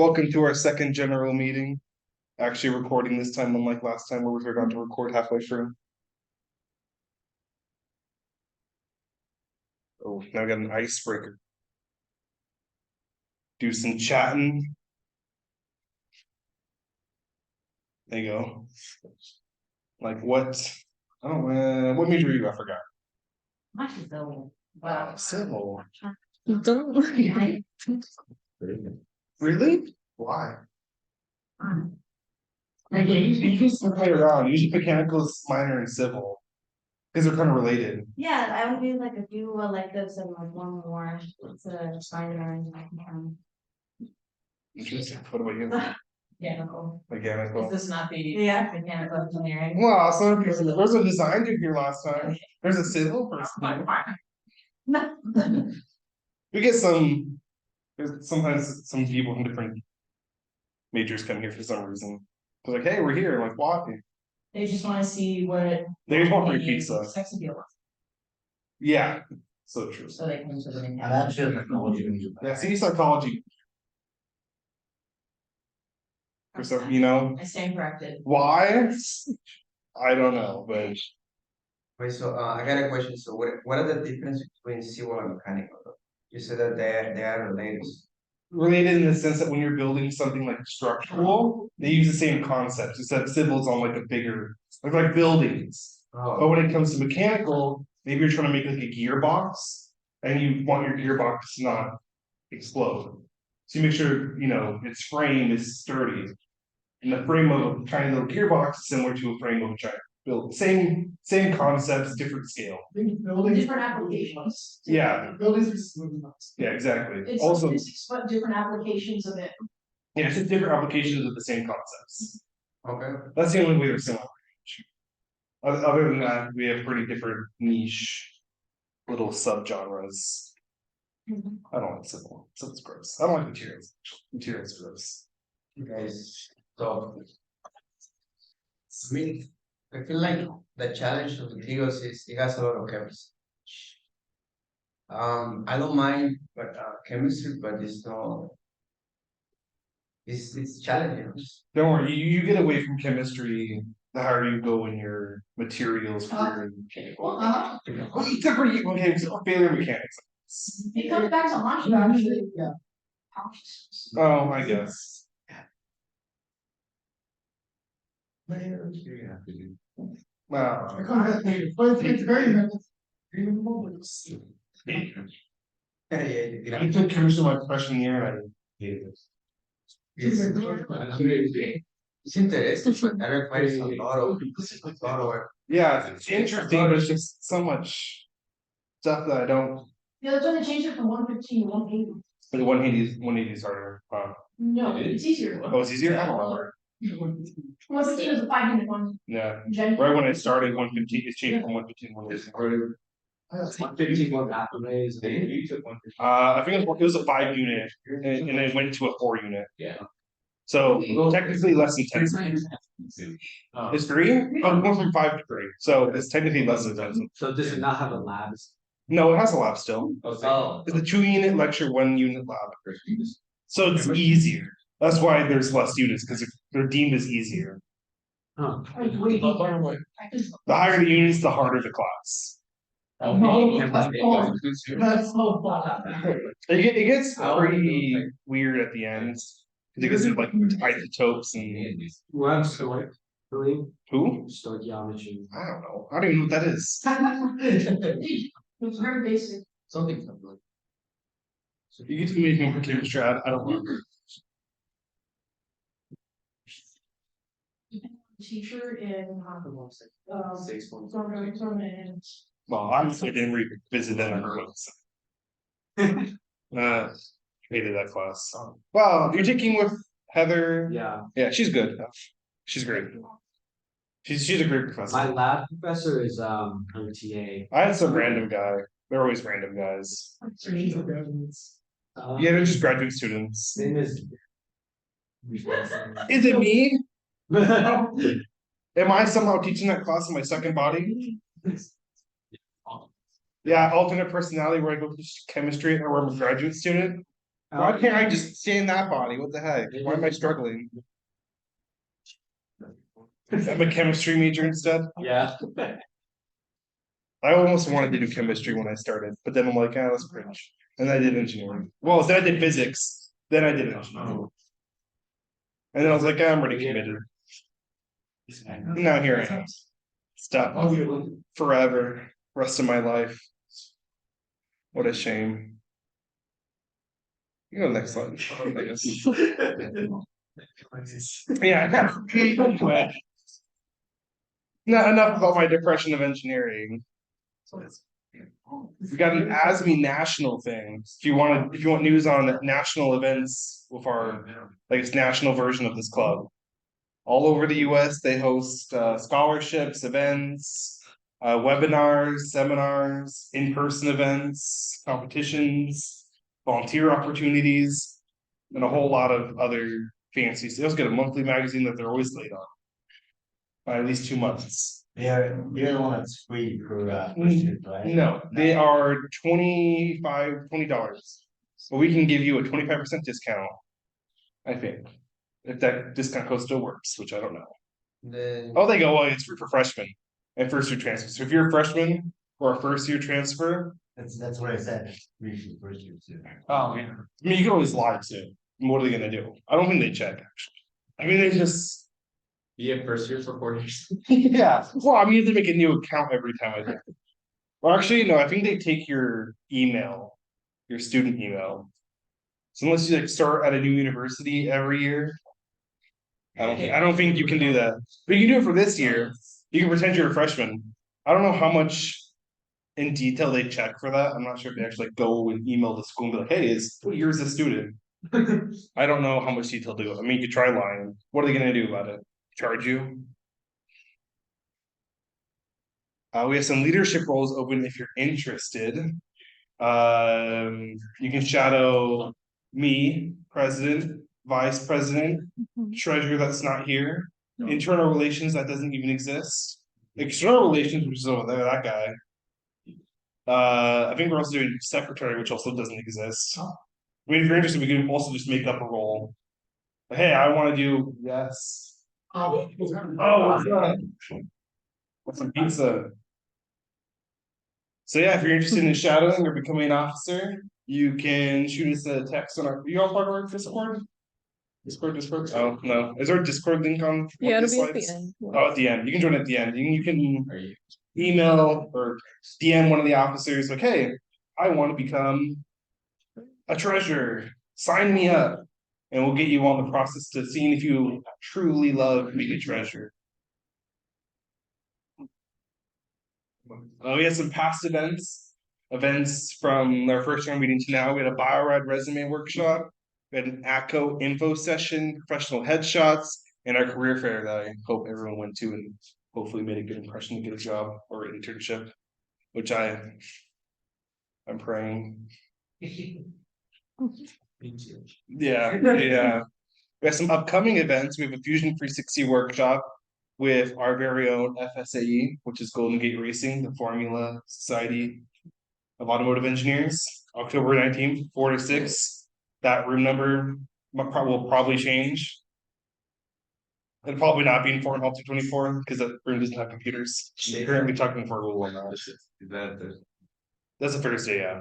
Welcome to our second general meeting. Actually recording this time, unlike last time where we forgot to record halfway through. Oh, now I got an icebreaker. Do some chatting. There you go. Like what? Oh, what major are you? I forgot. Civil. Don't. Really? Why? You can still play around. Usually mechanical is minor and civil. Because they're kind of related. Yeah, I would do like a few electives and like one more to minor and Interesting. What about you? mechanical. Mechanical. Is this not the mechanical engineering? Well, some people, there's a design dude here last time. There's a civil person. No. We get there's sometimes some people from different majors come here for some reason. They're like, hey, we're here. Like, why? They just want to see what. They just want free pizza. Sex appeal. Yeah, so true. So they come to the. And actually, technology major. Yeah, see, psychology. For some, I stand corrected. why? I don't know, but Wait, so I got a question. So what are the differences between civil and mechanical? You said that they are related. related in the sense that when you're building something like structural, they use the same concepts, except civil's on like a bigger, like buildings. But Oh, when it comes to mechanical, maybe you're trying to make like a gearbox and you want your gearbox to not explode. So you make sure, its frame is sturdy. And the frame of a tiny little gearbox is similar to a frame of a giant build. Same concepts, different scale. Different applications. Yeah. Buildings. Yeah, exactly. It's Also, physics, but different applications of it. yeah, it's just different applications of the same concepts. okay. That's the only way they're similar. Other than that, we have pretty different niche little subgenres. I don't like civil. Civil's gross. I don't like materials. Materials are gross. Guys, so I mean, I feel like the challenge of materials is it has a lot of chemistry. I don't mind, but chemistry, but it's not. It's challenging. Don't worry, you get away from chemistry the higher you go in your materials career. Except for you, okay, so failure mechanics. It comes back to launch actually. Yeah. Oh, I guess. Wow. It's very. Yeah, I took chemistry my freshman year and I hated it. it's interesting, but that requires a lot of work. Yeah, it's interesting, but it's just so much stuff that I don't. Yeah, that's when they changed it from 115 to 180. But 180 is harder. No, it's easier. Oh, it's easier? I don't remember. 115 is a 5-minute one. Yeah, Gen- right when I started 115, it's changed from 115 to 180. 150 was after days. You took 150. I think it was a 5 unit and then it went to a 4 unit. Yeah. So technically less than 10. It's 3? Oh, it went from 5 to 3. So it's technically less than 10. So does it not have a lab? No, it has a lab still. Oh. It's a 2 unit lecture, 1 unit lab. So it's easier. That's why there's less units, because they're deemed as easier. Oh. The higher the units, the harder the class. That's so fun. It gets pretty weird at the end. Because it's like isotopes and Well, so like, really, who? stoichiometry. I don't know. I don't even know what that is. It's very basic. Something like. You get to be anything for chemistry, I don't know. Teacher in. Well, honestly, I didn't revisit that ever once. Hated that class. Well, you're taking with Heather. Yeah, Yeah, she's good. She's great. She's a great professor. my lab professor is her TA. I had some random guy. They're always random guys. Uh, Yeah, they're just graduate students. His name is. Is it me? Am I somehow teaching that class in my second body? Yeah, alternate personality where I go teach chemistry or where I'm a graduate student. Why can't I just stay in that body? What the heck? Why am I struggling? I'm a chemistry major instead. Yeah. I almost wanted to do chemistry when I started, but then I'm like, ah, that's cringe. And I did engineering. Well, then I did physics, then I did engineering. And then I was like, ah, I'm already committed. Now here I am. Stuck forever, rest of my life. What a shame. You go next slide. I guess. Yeah. Not enough about my depression of engineering. We got an ASME national thing. If you want news on national events with our, like it's national version of this club. All over the US, they host scholarships, events, webinars, seminars, in-person events, competitions, volunteer opportunities, and a whole lot of other fancy. They also get a monthly magazine that they're always late on by at least 2 months. Yeah, you're the one that's free for students, right? No, they are $20. But we can give you a 25% discount. I think. If that discount code still works, which I don't know. Then Oh, they go, well, it's for freshmen and first year transfers. So if you're a freshman or a first year transfer, That's what I said, free for first year too. oh yeah. I mean, you can always lie too. What are they gonna do? I don't think they check actually. I mean, they just Be a first year for 4 years. yeah. Well, I mean, they make a new account every time I think. Well, actually, no, I think they take your email, your student email. So unless you like start at a new university every year, I don't think you can do that. But you can do it for this year. You can pretend you're a freshman. I don't know how much in detail they check for that. I'm not sure if they actually go and email the school and be like, hey, what year is the student? I don't know how much detail to go. I mean, you could try lying. What are they gonna do about it? Charge you? We have some leadership roles open if you're interested. You can shadow me, president, vice president, treasurer that's not here, internal relations that doesn't even exist, external relations, which is over there, that guy. I think we're also doing secretary, which also doesn't exist. I mean, if you're interested, we can also just make up a role. Hey, I want to do yes. Oh, what's that? What's some pizza? So yeah, if you're interested in shadowing or becoming an officer, you can shoot us a text on our. You all part of our Discord? Discord. Oh no, is there a Discord link on? Yeah, one it'll of be these at the slides? end. Oh, at the end. You can join at the end. You can Are you? email or DM one of the officers like, hey, I want to become a treasurer. Sign me up, and we'll get you on the process to seeing if you truly love being a treasurer. We had some past events from our first round meeting to now. We had a Biorad resume workshop. We had an ACO info session, professional headshots, and our career fair that I hope everyone went to and hopefully made a good impression to get a job or internship, which I'm praying. Yeah. We have some upcoming events. We have a Fusion 360 workshop with our very own FSAE, which is Golden Gate Racing, the Formula Society of Automotive Engineers, October 19th, 4 to 6. That room number will probably change. It'll probably not be in Fort Hall 224 because that room doesn't have computers. We're currently talking for Rule 1 now. That's a Thursday, yeah.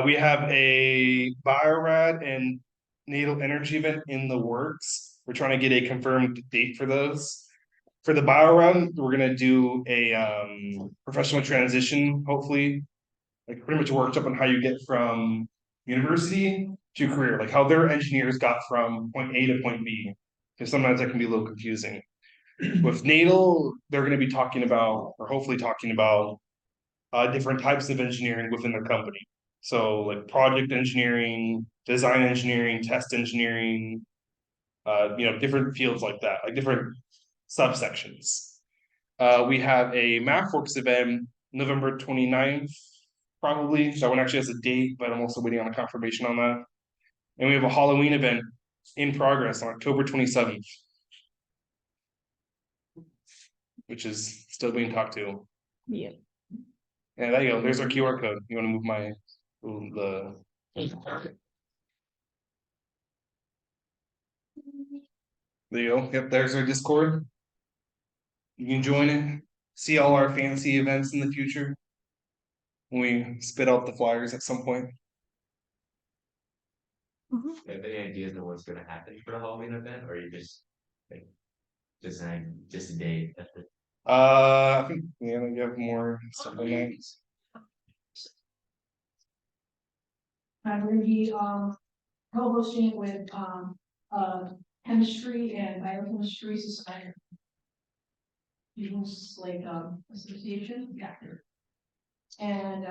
We have a Biorad and Natal Energy event in the works. We're trying to get a confirmed date for those. For the Biorad, we're gonna do a professional transition, hopefully. Like pretty much a workshop on how you get from university to career, like how their engineers got from point A to point B. Because sometimes that can be a little confusing. With Natal, they're gonna be talking about, or hopefully talking about, different types of engineering within their company. So like project engineering, design engineering, test engineering, different fields like that, like different subsections. We have a MathWorks event November 29th, probably. That one actually has a date, but I'm also waiting on a confirmation on that. And we have a Halloween event in progress on October 27th, which is still being talked to. Yeah. Yeah, there you go. There's our QR code. You want to move the There you go. Yep, there's our Discord. You can join it, see all our fancy events in the future. When we spit out the flyers at some point. Have any ideas on what's gonna happen for the Halloween event, or you just like design just a day? That's it? I think yeah, you have more stuff on that. I'm gonna be, co-hosting it with, chemistry and biochemistry society. People's like, association, yeah. And,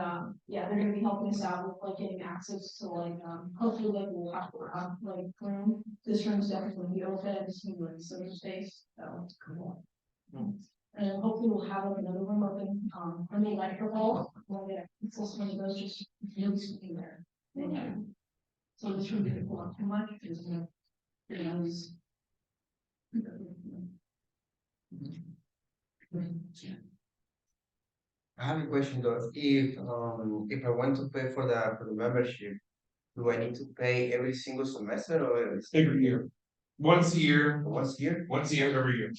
yeah, they're gonna be helping us out with like getting access to like, hopefully like we'll have, like, room. This room's definitely be open, it's gonna be like social space, so. Cool. And hopefully we'll have like another room open, on the electrical hall, we'll get access to one of those, just really speaking there. Yeah. So this room didn't go up too much, because, you know, it's. I have a question though, if I want to pay for the membership, do I need to pay every single semester or Every year. Once a year, once a year? once a year, every year.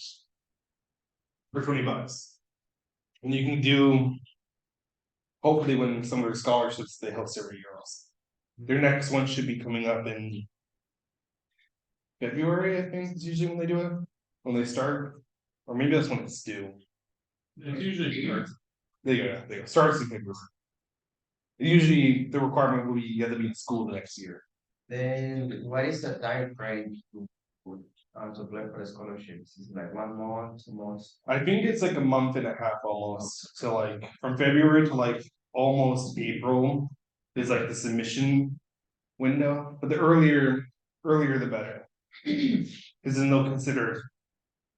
For $20. And you can do. Hopefully when some of their scholarships, they host every year also. Their next one should be coming up in. February, I think is usually when they do it, when they start, or maybe that's when it's due. It usually starts. There you go, starts in February. Usually the requirement will be you have to be in school the next year. Then what is the time frame to apply for the scholarships? Is it like 1 month, 2 months? I think it's like a month and a half almost, so like from February to like almost April is like the submission window, but the earlier the better. Cause then they'll consider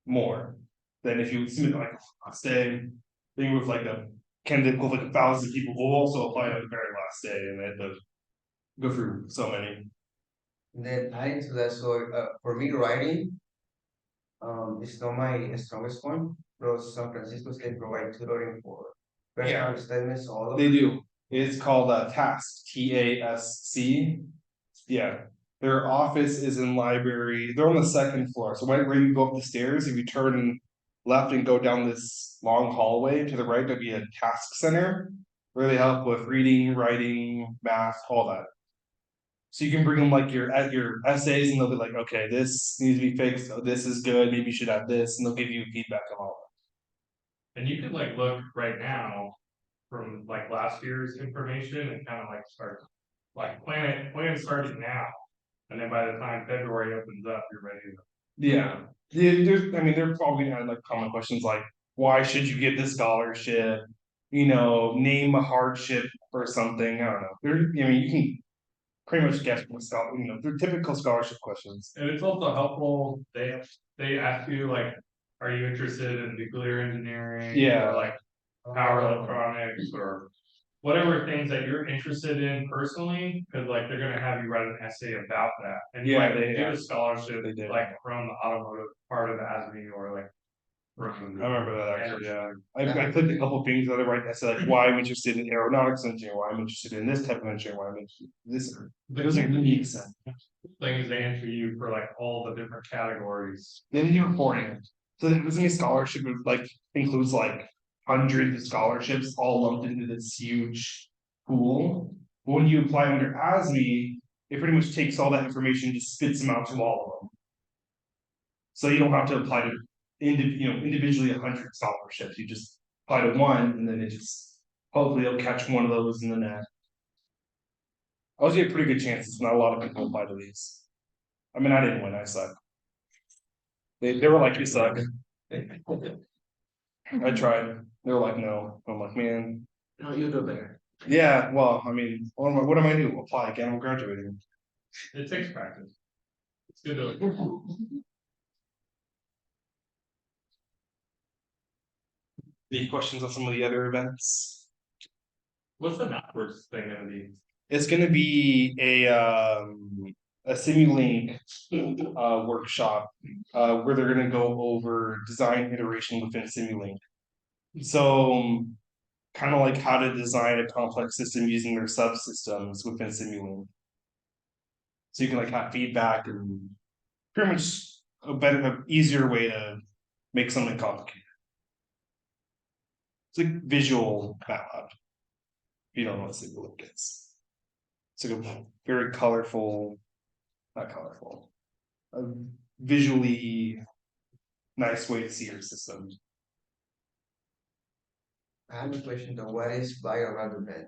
more than if you submit like a stay, thing with like a candidate with like 1,000 people will also apply on the very last day and they had to go through so many. And then adding to that, so for me writing, it's not my strongest point, because San Francisco State provide tutoring for Yeah. personal statements, all of They them. do. It's called TASC, TASC. Yeah. Their office is in library. They're on the second floor. So when you go up the stairs, if you turn left and go down this long hallway to the right, there'll be a task center where they help with reading, writing, math, all that. So you can bring them like your essays and they'll be like, okay, this needs to be fixed. Oh, this is good. Maybe you should add this, and they'll give you feedback on all And you can like look right now from like last year's information and kind of like start, like plan starting now. And then by the time February opens up, you're ready to. Yeah, they're probably gonna have like common questions like, why should you get this scholarship? You know, name a hardship or something, I don't know, you can. Pretty much guess what they're typical scholarship questions. And it's also helpful, they ask you like, are you interested in nuclear engineering? Yeah. Or like power electronics or whatever things that you're interested in personally, cause like they're gonna have you write an essay about that. And you Yeah, might they- get a scholarship they did. like from the automotive part of ASME or like. I remember that actually, yeah. I clicked a couple things that I write, I said like, why I'm interested in aeronautics engineering, why I'm interested in this type of engineering, why I'm interested in this. It was like unique set. Things they enter you for like all the different categories. Then you reporting. So the Disney scholarship like includes like hundreds of scholarships all lumped into this huge pool. But when you apply under ASME, it pretty much takes all that information, and just spits them out to all of them. So you don't have to apply to individually 100 scholarships, you just apply to one and then it just hopefully it'll catch one of those in the net. I was get pretty good chances, not a lot of people apply to these. I mean, I didn't win, I suck. They were like, you suck. I tried, they were like, no, I'm like, man. No, you do better. Yeah, well, I mean, what am I doing? Apply again, I'm graduating. It takes practice. It's good to. Any questions on some of the other events? What's the MathWorks thing gonna be? It's gonna be a Simulink workshop where they're gonna go over design iteration within Simulink. So kind of like how to design a complex system using their subsystems within Simulink. So you can like have feedback and pretty much a easier way to make something complicated. It's like visual MATLAB. If you don't know what Simulink is. It's like a very colorful, not colorful, a visually nice way to see your system. I have a question though, what is bioradovent?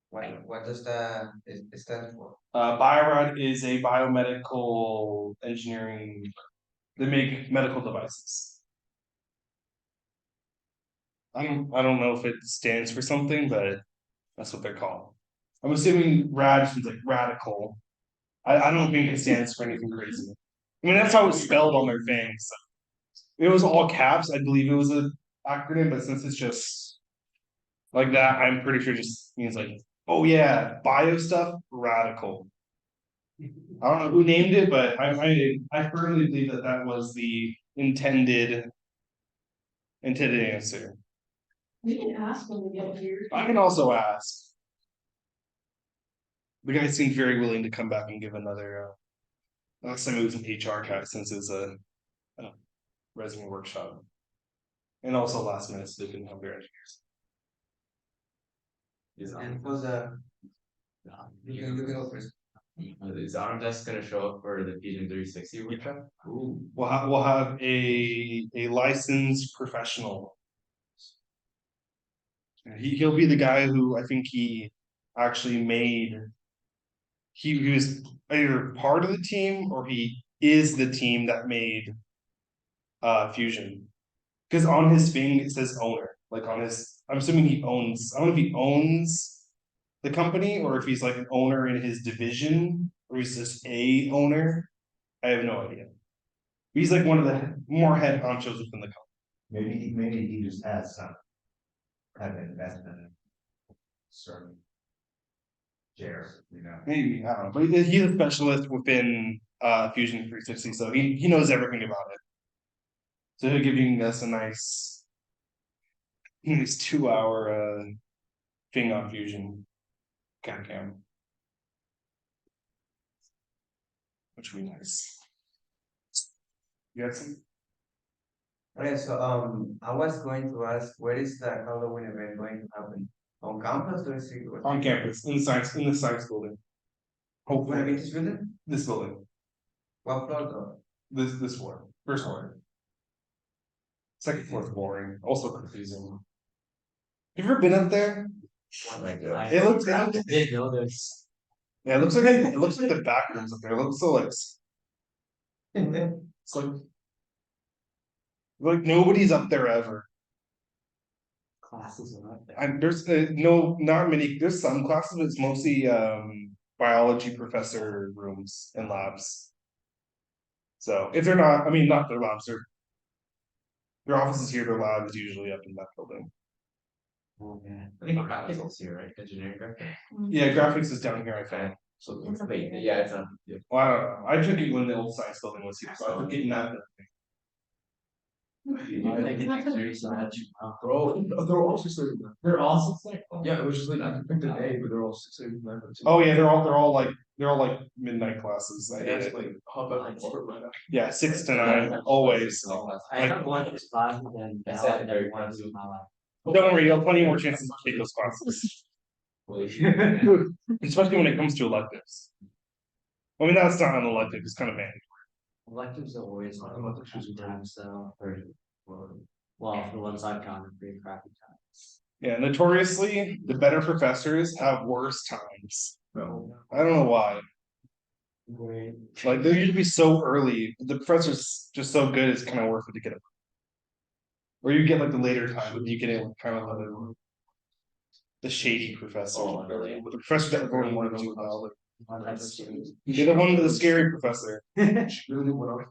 What does that it stand for? Biorad is a biomedical engineering. They make medical devices. I don't know if it stands for something, but that's what they're called. I'm assuming rad means like radical. I don't think it stands for anything crazy. I mean, that's how it's spelled on their things. It was all caps. I believe it was an acronym, but since it's just like that, I'm pretty sure it just means like, oh yeah, bio stuff, radical. I don't know who named it, but I firmly believe that that was the intended answer. We can ask when we get here. I can also ask. The guy seemed very willing to come back and give another. Last time it was an HR cat since it's a resume workshop, and also last minute so they couldn't have their engineers. And for the, you can go first. Is Autodesk gonna show up for the Fusion 360 workshop? Ooh. We'll have a licensed professional. And he'll be the guy who I think he actually made. He was either part of the team or he is the team that made Fusion. Because on his thing it says owner. Like on his, I'm assuming he owns. I don't know if he owns the company or if he's like an owner in his division or he's just a owner. I have no idea. He's like one of the more head honchos within the company. Maybe he just has some kind of investment in certain shares, you know. Maybe, I don't know, but he's a specialist within Fusion 360, so he knows everything about it. So he'll give you us a nice 2-hour thing on Fusion cam. Which would be nice. You got some? Okay, so I was going to ask, where is the Halloween event going to happen? On campus or is it? On campus, in the science building. When I Hopefully, meet this building? this building, What floor though? this floor, first floor. Second floor is boring, also confusing. Have you ever been up there? Oh my God. It looks, Did know this. yeah, it looks like the back rooms up there, it looks so like. It's like nobody's up there ever. Classes are not there. And there's not many, there's some classes, but it's mostly biology professor rooms and labs. So if they're not, I mean, not their labs, their offices here, their lab is usually up in that building. Okay. I think graphics is here, right? Engineering graphics. Yeah, graphics is down here, I think. So It's up wait, here. yeah, it's on. Yeah. Well, I don't know, I took it when the old science building was here, so I took it in that. Bro, they're all 6:30. They're all 6:30? Yeah, it was just like I picked a day, but they're all 6:30. Oh yeah, they're all like midnight classes. I hate That's it. like hop out and start right now. Yeah, 6 to 9, always. I have one that's class and then. That's that and very then one. one's in my life. Don't worry, you'll have plenty more chances to take those classes, especially when it comes to electives. I mean, that's not an elective, it's kind of mandatory. Electives are always like, Electives are times, so, well, for the ones I've gone, pretty crappy times. Yeah, notoriously, the better professors have worse times. No. I don't know why. Great. Like they usually be so early. The professor's just so good, it's kind of worth it to get it. Or you get like the later time, but you get it kind of the shady professor. really? The professor that everyone wanted to do well. That's- You're the one with the scary professor. Really what else?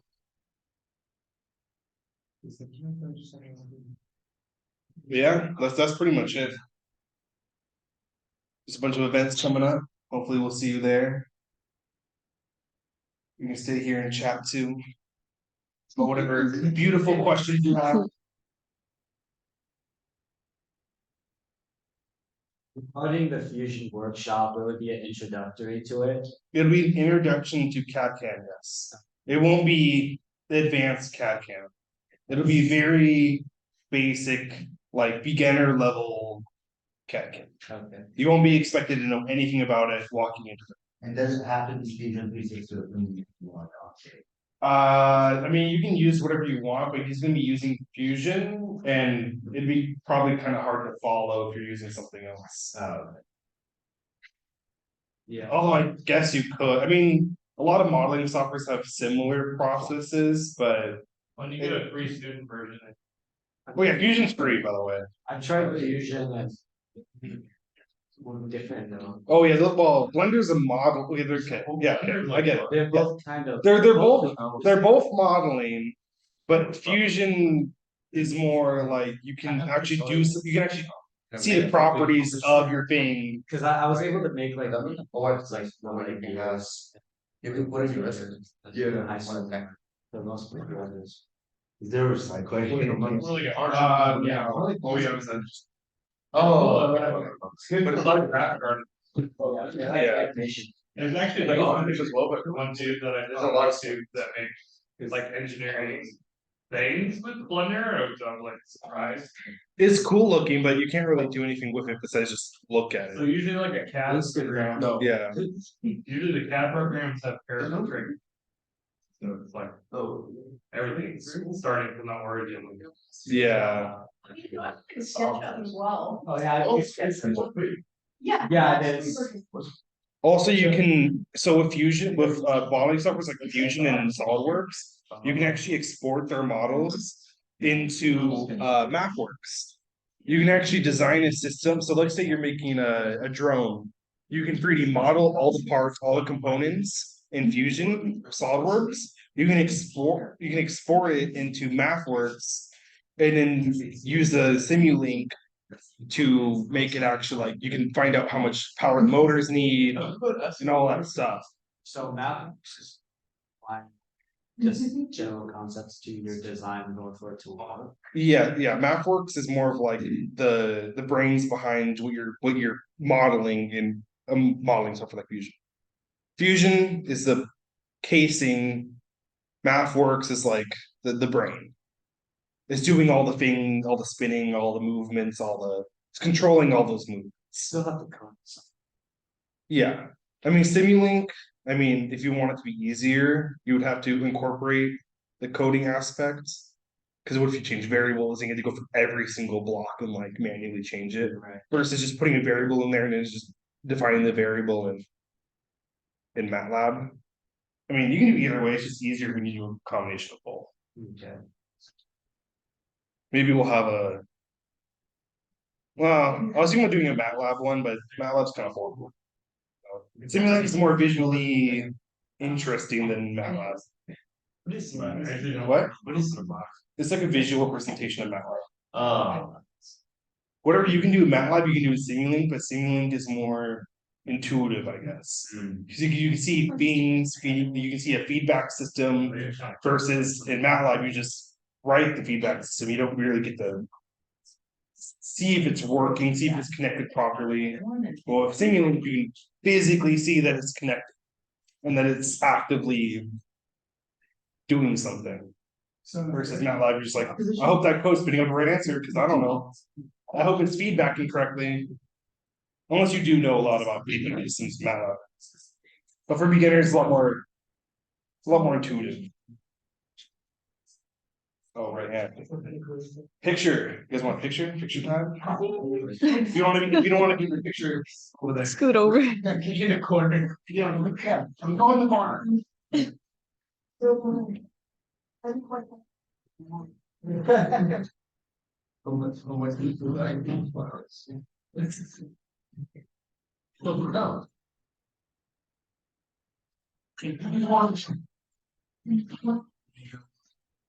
Yeah, that's pretty much it. There's a bunch of events coming up. Hopefully we'll see you there. You can stay here and chat too. But whatever beautiful questions you have. Regarding the fusion workshop, will it be an introductory to it? It'll be an introduction to CAD CAM, yes. It won't be the advanced CAD CAM. It'll be very basic, like beginner level CAD CAM. Okay. You won't be expected to know anything about it walking into it. And does it have to be Fusion 360 when you want to operate? I mean, you can use whatever you want, but he's gonna be using Fusion and it'd be probably kind of hard to follow if you're using something else. Yeah. Although I guess you could, I mean, a lot of modeling softwares have similar processes, but, When you get a free student version, well, yeah, Fusion's free, by the way. I tried fusion and. Different though. Oh, yeah, well, Blender's a model, okay, okay, yeah, I get it. They're both kind of. They're both modeling, but Fusion is more like you can actually you can actually see the properties of your thing. Cause I was able to make like. Or it's like, you can put it in your resume. Yeah. I saw that. For most programmers. There was like question. really get hard. Yeah. Oh, yeah, was Oh. But it's like graphic art. Yeah. There's actually like one dude that I, there's a lot of students that make like engineering things with Blender, which I'm like surprised. It's cool looking, but you can't really do anything with it besides just look at So it. usually like a CAD program, No. Yeah, usually the CAD programs have parametric. So it's like, everything's starting from the origin. yeah. It's SketchUp as well. Oh, yeah. Yeah. Yeah, it is. Also, you can, so with Fusion, with modeling software like Fusion and SolidWorks, you can actually export their models into MathWorks. You can actually design a system, so let's say you're making a drone. You can 3D model all the parts, all the components in Fusion, SolidWorks. You can export it into MathWorks and then use the Simulink to make it actually like, you can find out how much power the motors need and all that stuff. So map. Why? Just general concepts to your design in order for it to work. Yeah, MathWorks is more of like the brains behind what you're modeling in modeling software like Fusion. Fusion is the casing, MathWorks is like the brain. It's doing all the thing, all the spinning, all the movements, it's controlling all those movements. Still have the concept. Yeah, I mean Simulink, I mean, if you want it to be easier, you would have to incorporate the coding aspects. Cause what if you change variables and you have to go through every single block and like manually change it, Right. versus just putting a variable in there and then it's just defining the variable in MATLAB. I mean, you can do either way, it's just easier when you do a combination of both. Okay. Maybe we'll have well, I was thinking of doing a MATLAB one, but MATLAB's kind of horrible. Simulink is more visually interesting than MATLAB. What? What is the box? It's like a visual presentation of MATLAB. Oh, Whatever you can do with MATLAB, you can do with Simulink, but Simulink is more intuitive, I guess. Because you can see things, you can see a feedback system versus in MATLAB, you just write the feedback system. You don't really get to see if it's working, see if it's connected properly. Well, if Simulink, you can physically see that it's connected and that it's actively doing something. Versus MATLAB, you're just like, I hope that code's spitting out the right answer, because I don't know. I hope it's feedbacking correctly. Unless you do know a lot about feedback systems, MATLAB. But for beginners, it's a lot more intuitive. Oh, right, yeah. Picture. You guys want a picture? Picture time? If you don't want to give a picture over there. Scoot over. In the corner. Yeah, I'm going in the corner.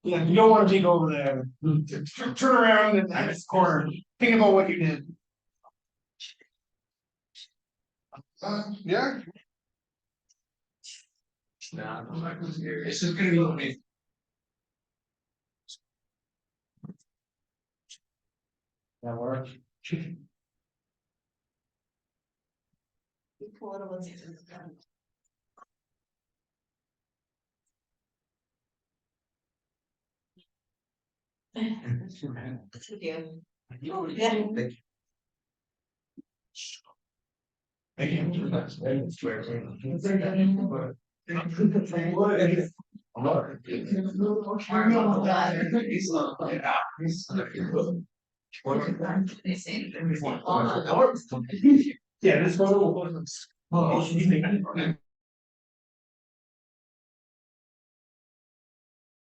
Yeah, you don't want to take over there. Turn around and at this corner. Think about what you did. Yeah. It's just gonna be with me. That work? Thank you. Yeah, this photo.